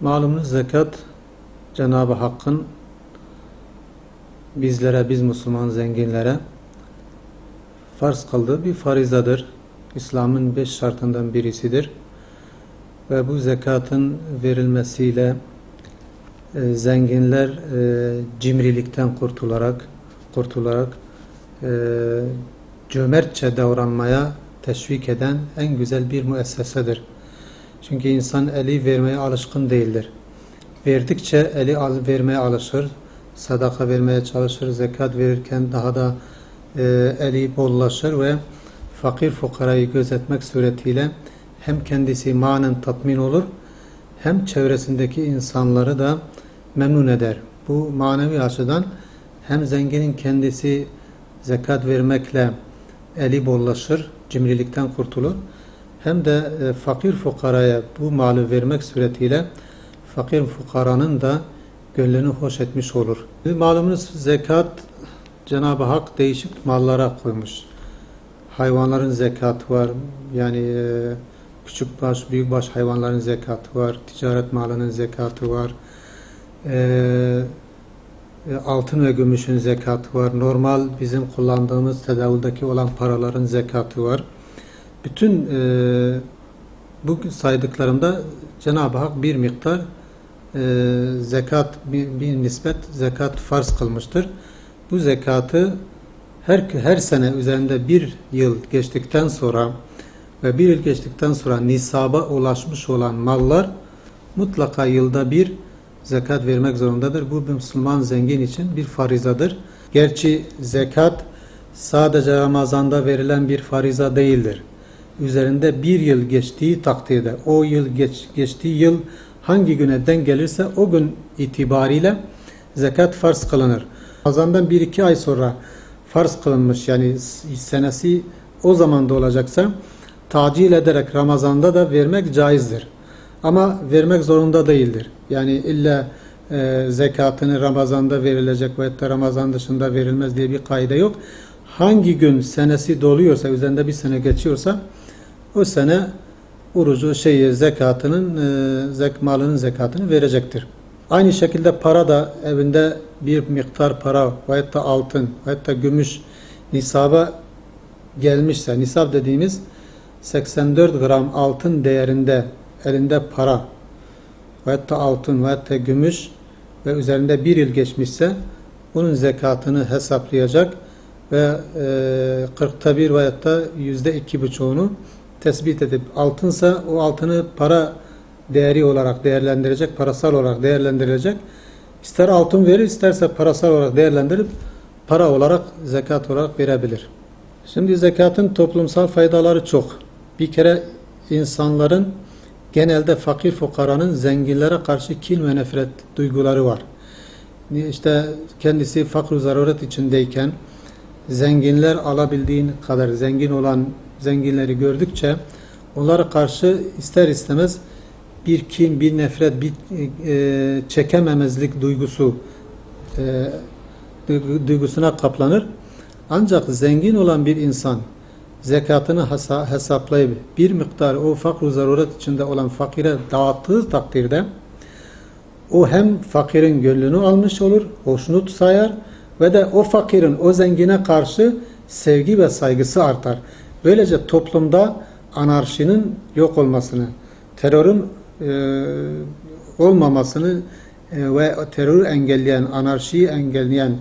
Malumunuz zekat Cenab-ı Hakk'ın bizlere, biz Müslüman zenginlere farz kıldığı bir farizadır. İslam'ın 5 şartından birisidir. Ve bu zekatın verilmesiyle zenginler cimrilikten kurtularak cömertçe davranmaya teşvik eden en güzel bir müessesedir. Çünkü insan eli vermeye alışkın değildir. Verdikçe eli vermeye alışır, sadaka vermeye çalışır, zekat verirken daha da eli bollaşır ve fakir fukarayı gözetmek suretiyle hem kendisi manen tatmin olur, hem çevresindeki insanları da memnun eder. Bu manevi açıdan hem zenginin kendisi zekat vermekle eli bollaşır, cimrilikten kurtulur, hem de fakir fukaraya bu malı vermek suretiyle fakir fukaranın da gönlünü hoş etmiş olur. Malumunuz zekat Cenab-ı Hak değişik mallara koymuş. Hayvanların zekatı var. Yani küçükbaş, büyükbaş hayvanların zekatı var. Ticaret malının zekatı var. Altın ve gümüşün zekatı var. Normal bizim kullandığımız tedavüldeki olan paraların zekatı var. Bütün bu saydıklarımda Cenab-ı Hak bir miktar zekat, bir nispet zekat farz kılmıştır. Bu zekatı her sene üzerinde bir yıl geçtikten sonra ve bir yıl geçtikten sonra nisaba ulaşmış olan mallar mutlaka yılda bir zekat vermek zorundadır. Bu bir Müslüman zengin için bir farizadır. Gerçi zekat sadece Ramazan'da verilen bir fariza değildir. Üzerinde bir yıl geçtiği takdirde, o yıl geçtiği yıl hangi güne denk gelirse o gün itibariyle zekat farz kılınır. Ramazan'dan 1-2 ay sonra farz kılınmış, yani senesi o zamanda olacaksa tacil ederek Ramazan'da da vermek caizdir. Ama vermek zorunda değildir. Yani illa zekatını Ramazan'da verilecek veyahut da Ramazan dışında verilmez diye bir kaide yok. Hangi gün senesi doluyorsa, üzerinde bir sene geçiyorsa o sene orucu malının zekatını verecektir. Aynı şekilde para da evinde bir miktar para veyahut da altın veyahut da gümüş nisaba gelmişse, nisab dediğimiz 84 gram altın değerinde elinde para veyahut da altın veyahut da gümüş ve üzerinde bir yıl geçmişse bunun zekatını hesaplayacak ve 40'ta bir veyahut da %2,5'unu tespit edip altınsa o altını para değeri olarak değerlendirecek, parasal olarak değerlendirecek. İster altın verir, isterse parasal olarak değerlendirip para olarak, zekat olarak verebilir. Şimdi zekatın toplumsal faydaları çok. Bir kere insanların genelde fakir fukaranın zenginlere karşı kin ve nefret duyguları var. İşte kendisi fakr-ı zaruret içindeyken zenginler alabildiğin kadar zengin olan zenginleri gördükçe onlara karşı ister istemez bir kin, bir nefret, bir çekememezlik duygusuna kaplanır. Ancak zengin olan bir insan zekatını hesaplayıp bir miktar o fakr-ı zaruret içinde olan fakire dağıttığı takdirde o hem fakirin gönlünü almış olur, hoşnut sayar ve de o fakirin o zengine karşı sevgi ve saygısı artar. Böylece toplumda anarşinin yok olmasını, terörün olmamasını ve terörü engelleyen, anarşiyi engelleyen,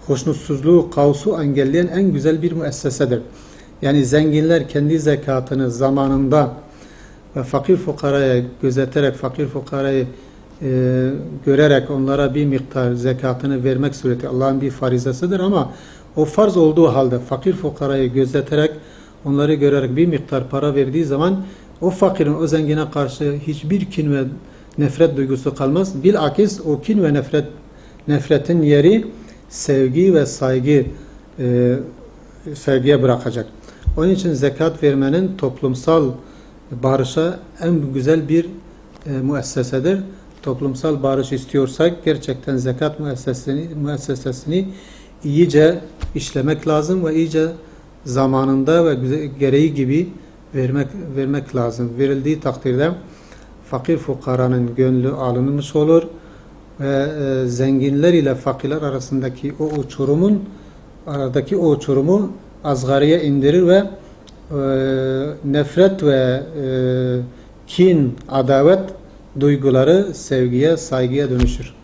hoşnutsuzluğu, kaosu engelleyen en güzel bir müessesedir. Yani zenginler kendi zekatını zamanında ve fakir fukaraya gözeterek, fakir fukarayı görerek onlara bir miktar zekatını vermek sureti Allah'ın bir farizasıdır, ama o farz olduğu halde fakir fukarayı gözeterek, onları görerek bir miktar para verdiği zaman o fakirin o zengine karşı hiçbir kin ve nefret duygusu kalmaz. Bilakis o kin ve nefretin yeri sevgi ve saygıya bırakacak. Onun için zekat vermenin toplumsal barışa en güzel bir müessesedir. Toplumsal barış istiyorsak gerçekten zekat müessesesini iyice işlemek lazım ve iyice zamanında ve gereği gibi vermek lazım. Verildiği takdirde fakir fukaranın gönlü alınmış olur ve zenginler ile fakirler arasındaki aradaki o uçurumu asgariye indirir ve nefret ve kin, adavet duyguları sevgiye, saygıya dönüşür.